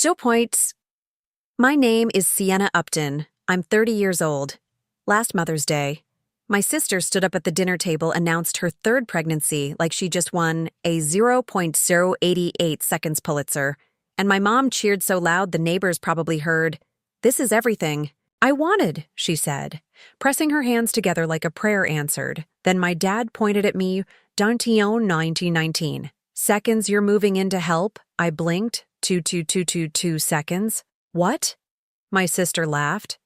Still points. My name is Sienna Upton. I'm 30 years old. Last Mother's Day, my sister stood up at the dinner table, announced her third pregnancy like she just won a 0.088 seconds Pulitzer, and my mom cheered so loud the neighbors probably heard. "This is everything I wanted," she said, pressing her hands together like a prayer answered. Then my dad pointed at me, "Dantion 1919. Seconds you're moving in to help?" I blinked. 2 seconds. What? My sister laughed.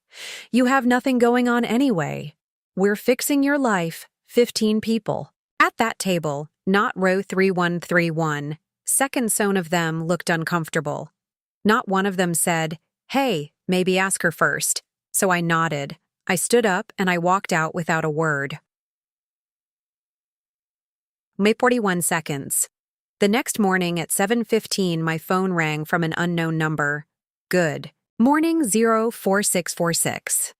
"You have nothing going on anyway. We're fixing your life, 15 people." At that table, not row 3131, second zone of them looked uncomfortable. Not one of them said, "Hey, maybe ask her first." So I nodded. I stood up and I walked out without a word. May 41 seconds. The next morning at 7:15, my phone rang from an unknown number. Good morning, 04646.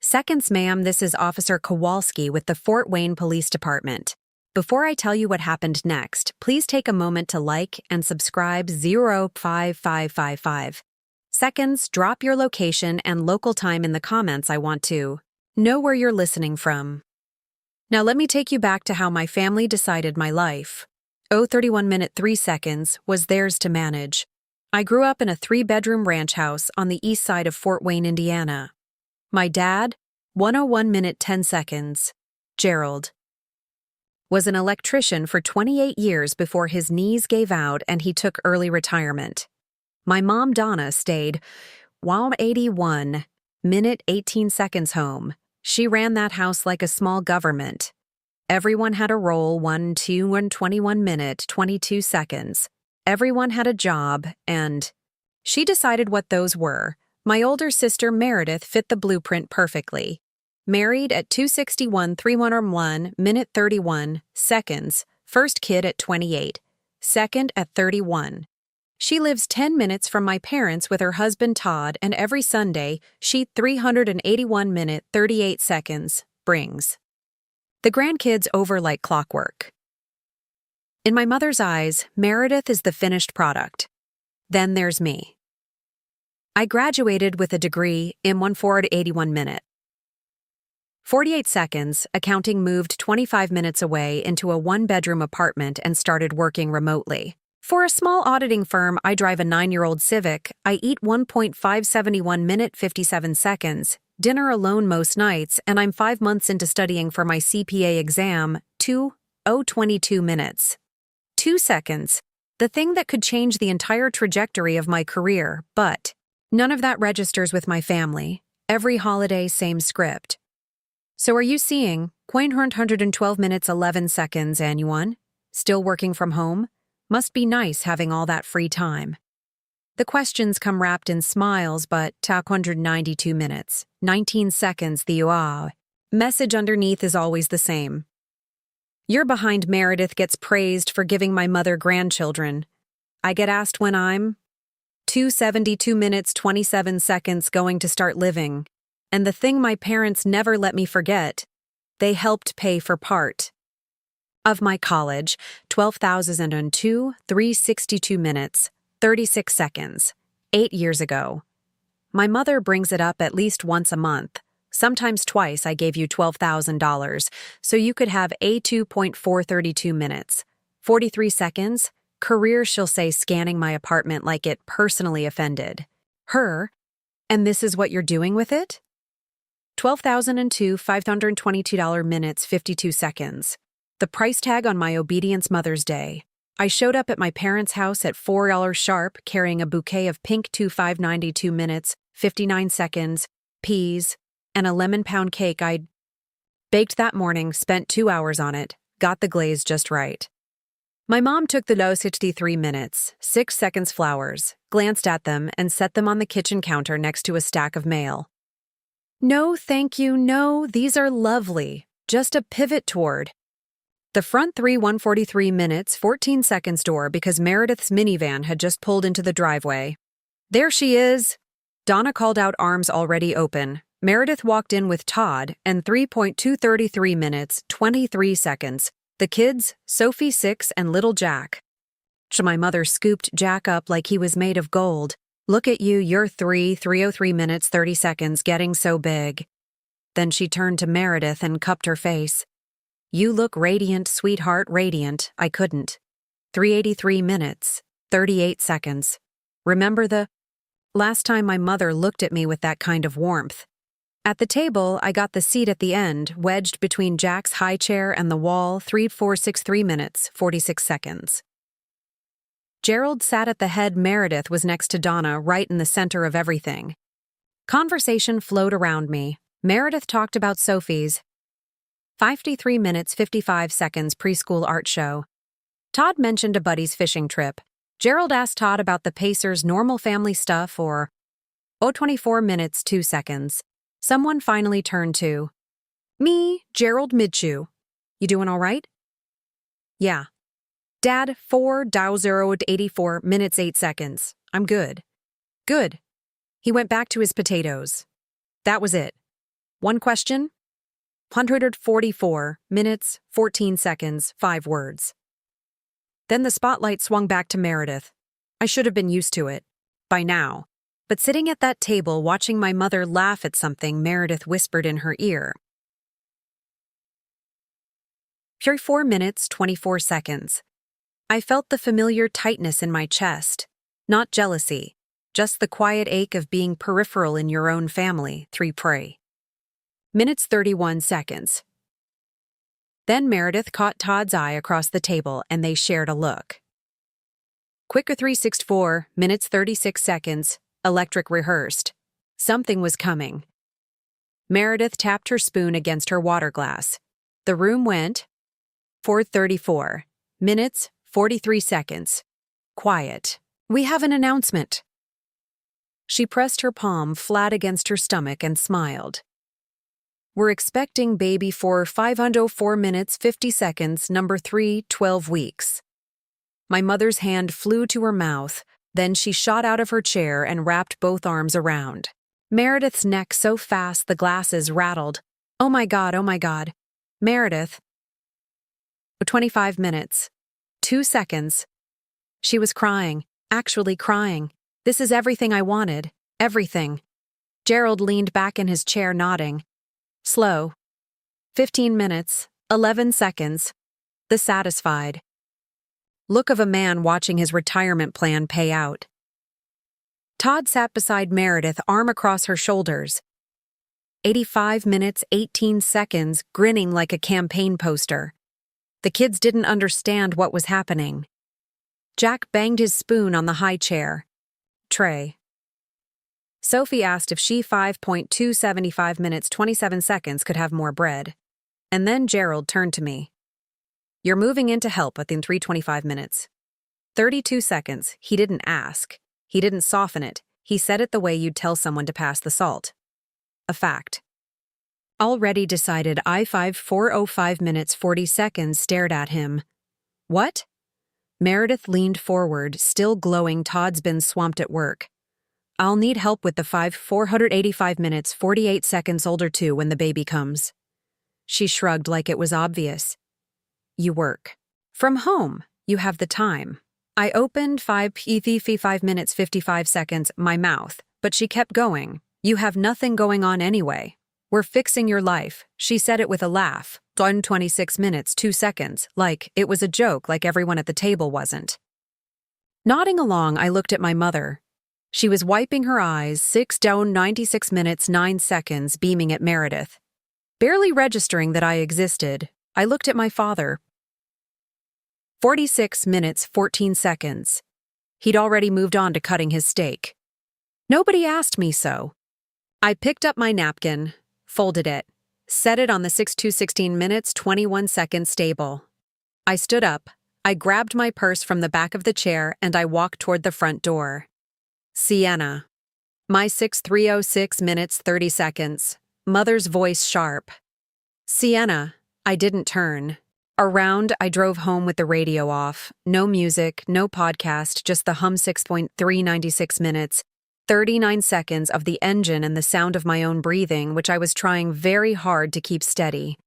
Seconds, ma'am, this is Officer Kowalski with the Fort Wayne Police Department. Before I tell you what happened next, please take a moment to like and subscribe 05555. Seconds, drop your location and local time in the comments. I want to know where you're listening from. Now let me take you back to how my family decided my life. 31 minute 3 seconds was theirs to manage. I grew up in a 3-bedroom ranch house on the east side of Fort Wayne, Indiana. My dad, 101 minute 10 seconds, Gerald, was an electrician for 28 years before his knees gave out and he took early retirement. My mom, Donna, stayed 81 minute 18 seconds home. She ran that house like a small government. Everyone had a role, 1, 2, and 21 minute 22 seconds. Everyone had a job, and she decided what those were. My older sister, Meredith, fit the blueprint perfectly. Married at 261 311 minute 31 seconds. First kid at 28. Second at 31. She lives 10 minutes from my parents with her husband Todd, and every Sunday, she 381 minute 38 seconds brings the grandkids over like clockwork. In my mother's eyes, Meredith is the finished product. Then there's me. I graduated with a degree in 181 minute. 48 seconds, accounting moved 25 minutes away into a 1-bedroom apartment and started working remotely. For a small auditing firm, I drive a 9-year-old Civic. I eat 1.571 minute 57 seconds, dinner alone most nights, and I'm 5 months into studying for my CPA exam, 2:22 minutes. 2 seconds, the thing that could change the entire trajectory of my career, but none of that registers with my family. Every holiday, same script. So are you seeing 112 minutes 11 seconds, anyone? Still working from home? Must be nice having all that free time. The questions come wrapped in smiles, but 192 minutes, 19 seconds, the message underneath is always the same. You're behind. Meredith gets praised for giving my mother grandchildren. I get asked when I'm 272 minutes 27 seconds going to start living. And the thing my parents never let me forget, they helped pay for part of my college, 12,002 362 minutes 36 seconds, 8 years ago. My mother brings it up at least once a month. Sometimes twice. I gave you $12,000, so you could have a 2.432 minutes. 43 seconds, career, she'll say, scanning my apartment like it personally offended her. And this is what you're doing with it? 12,002 $522 minutes 52 seconds. The price tag on my obedience Mother's Day. I showed up at my parents' house at $4 sharp carrying a bouquet of pink 2592 minutes 59 seconds, peas, and a lemon pound cake I'd baked that morning, spent 2 hours on it, got the glaze just right. My mom took the low 63 minutes, 6 seconds flowers, glanced at them, and set them on the kitchen counter next to a stack of mail. No, thank you, no, these are lovely. Just a pivot toward the front 143 minutes 14 seconds door because Meredith's minivan had just pulled into the driveway. There she is. Donna called out, arms already open. Meredith walked in with Todd and 3.233 minutes 23 seconds. The kids, Sophie 6 and little Jack. My mother scooped Jack up like he was made of gold. Look at you, you're 3:03 minutes 30 seconds, getting so big. Then she turned to Meredith and cupped her face. You look radiant, sweetheart, radiant. I couldn't. 3:83 minutes, 38 seconds. Remember the last time my mother looked at me with that kind of warmth? At the table, I got the seat at the end, wedged between Jack's high chair and the wall, 3:463 minutes, 46 seconds. Gerald sat at the head. Meredith was next to Donna, right in the center of everything. Conversation flowed around me. Meredith talked about Sophie's 53 minutes 55 seconds preschool art show. Todd mentioned a buddy's fishing trip. Gerald asked Todd about the Pacers' normal family stuff or 24 minutes 2 seconds. Someone finally turned to me, Gerald Midshew. You doing all right? Yeah. Dad, 4:84 minutes 8 seconds. I'm good. Good. He went back to his potatoes. That was it. One question? 144 minutes, 14 seconds, 5 words. Then the spotlight swung back to Meredith. I should have been used to it by now. But sitting at that table watching my mother laugh at something, Meredith whispered in her ear. 4 minutes, 24 seconds. I felt the familiar tightness in my chest. Not jealousy, just the quiet ache of being peripheral in your own family. 3 pray. Minutes 31 seconds. Then Meredith caught Todd's eye across the table and they shared a look. Quicker 364 minutes 36 seconds. Electric rehearsed. Something was coming. Meredith tapped her spoon against her water glass. The room went 4:34 minutes 43 seconds. Quiet. We have an announcement. She pressed her palm flat against her stomach and smiled. We're expecting baby for 504 minutes 50 seconds, number 3, 12 weeks. My mother's hand flew to her mouth, then she shot out of her chair and wrapped both arms around Meredith's neck so fast the glasses rattled. Oh my God. Meredith. 25 minutes. 2 seconds. She was crying, actually crying. This is everything I wanted, everything. Gerald leaned back in his chair nodding. Slow. 15 minutes, 11 seconds. The satisfied look of a man watching his retirement plan pay out. Todd sat beside Meredith, arm across her shoulders. 85 minutes, 18 seconds, grinning like a campaign poster. The kids didn't understand what was happening. Jack banged his spoon on the high chair. Tray. Sophie asked if she 5.275 minutes 27 seconds could have more bread. And then Gerald turned to me. You're moving in to help within 3:25 minutes. 32 seconds. He didn't ask. He didn't soften it. He said it the way you'd tell someone to pass the salt. A fact. Already decided I 5:405 minutes 40 seconds stared at him. What? Meredith leaned forward, still glowing. Todd's been swamped at work. I'll need help with the 485 minutes 48 seconds older too when the baby comes. She shrugged like it was obvious. You work from home. You have the time. I opened 5 minutes 55 seconds my mouth, but she kept going. You have nothing going on anyway. We're fixing your life. She said it with a laugh. 26 minutes 2 seconds, like it was a joke, like everyone at the table wasn't. Nodding along, I looked at my mother. She was wiping her eyes, 96 minutes 9 seconds, beaming at Meredith. Barely registering that I existed, I looked at my father. 46 minutes 14 seconds. He'd already moved on to cutting his steak. Nobody asked me so. I picked up my napkin, folded it, set it on the 6:16 minutes 21 seconds stable. I stood up, I grabbed my purse from the back of the chair, and I walked toward the front door. Sienna. My 6:306 minutes 30 seconds. Mother's voice sharp. Sienna. I didn't turn. Around, I drove home with the radio off. No music, no podcast, just the hum 6.396 minutes, 39 seconds of the engine and the sound of my own breathing, which I was trying very hard to keep steady.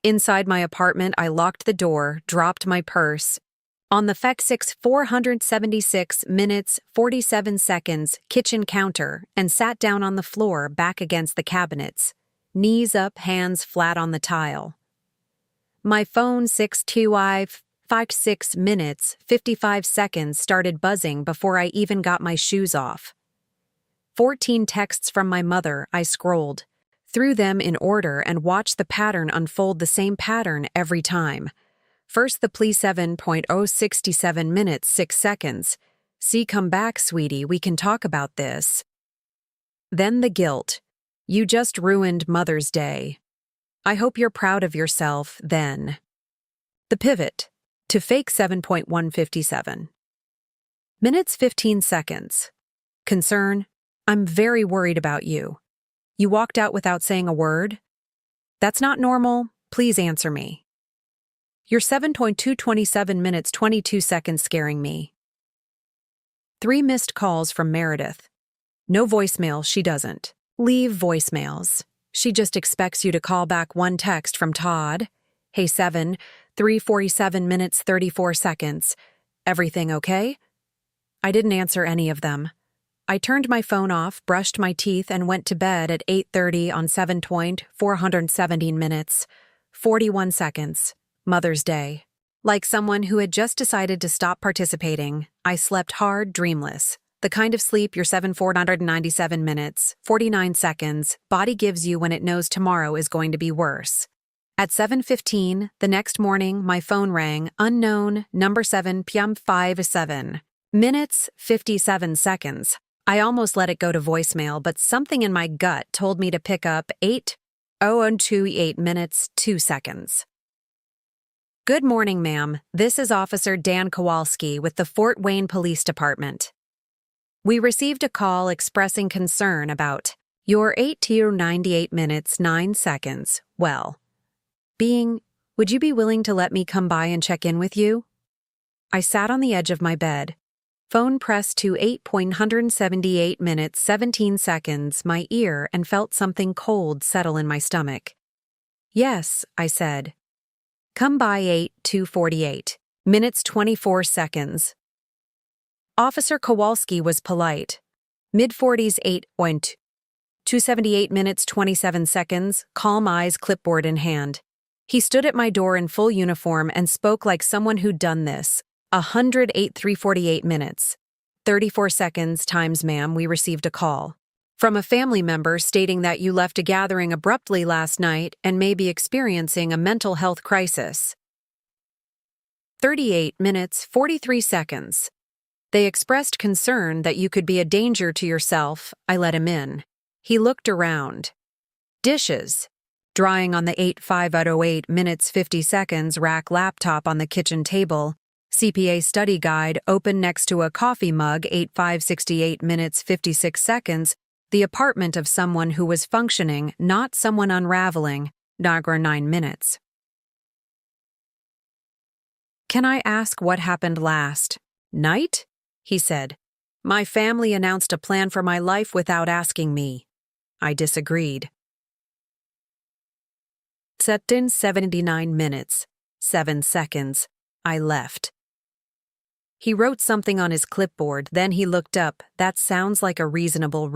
Inside my apartment, I locked the door, dropped my purse. On the FEC 6 476 minutes 47 seconds kitchen counter and sat down on the floor back against the cabinets, knees up, hands flat on the tile. My phone 6 minutes 55 seconds started buzzing before I even got my shoes off. 14 texts from my mother. I scrolled through them in order and watched the pattern unfold, the same pattern every time. First the plea 7.067 minutes 6 seconds. See, come back, sweetie, we can talk about this. Then the guilt. You just ruined Mother's Day. I hope you're proud of yourself then. The pivot. To fake 7.157 minutes 15 seconds. Concern. I'm very worried about you. You walked out without saying a word? That's not normal. Please answer me. You're 7.227 minutes 22 seconds scaring me. 3 missed calls from Meredith. No voicemail, she doesn't leave voicemails. She just expects you to call back. 1 text from Todd. Hey 7, 3:47 minutes 34 seconds. Everything okay? I didn't answer any of them. I turned my phone off, brushed my teeth, and went to bed at 8:30 on 7.417 minutes 41 seconds. Mother's Day. Like someone who had just decided to stop participating, I slept hard, dreamless. The kind of sleep your 7,497 minutes, 49 seconds, body gives you when it knows tomorrow is going to be worse. At 7:15, the next morning, my phone rang, unknown, number 7 p.m. 57 minutes, 57 seconds. I almost let it go to voicemail, but something in my gut told me to pick up 8:028 minutes, 2 seconds. Good morning, ma'am. This is Officer Dan Kowalski with the Fort Wayne Police Department. We received a call expressing concern about your 8:98 minutes 9 seconds. Well, would you be willing to let me come by and check in with you? I sat on the edge of my bed, phone pressed to 8.178 minutes 17 seconds my ear, and felt something cold settle in my stomach. Yes, I said. Come by 8:248 minutes 24 seconds. Officer Kowalski was polite. Mid-40s 8.278 minutes 27 seconds, calm eyes, clipboard in hand. He stood at my door in full uniform and spoke like someone who'd done this. 108:348 minutes 34 seconds times, ma'am, we received a call from a family member stating that you left a gathering abruptly last night and may be experiencing a mental health crisis. 38 minutes 43 seconds. They expressed concern that you could be a danger to yourself. I let him in. He looked around. Dishes. Drying on the 8:05:08 minutes 50 seconds rack, laptop on the kitchen table. CPA study guide open next to a coffee mug, 8:5:68 minutes 56 seconds. The apartment of someone who was functioning, not someone unraveling. Niagara 9 minutes. Can I ask what happened last night? He said. My family announced a plan for my life without asking me. I disagreed. 79 minutes, 7 seconds. I left. He wrote something on his clipboard, then he looked up. That sounds like a reasonable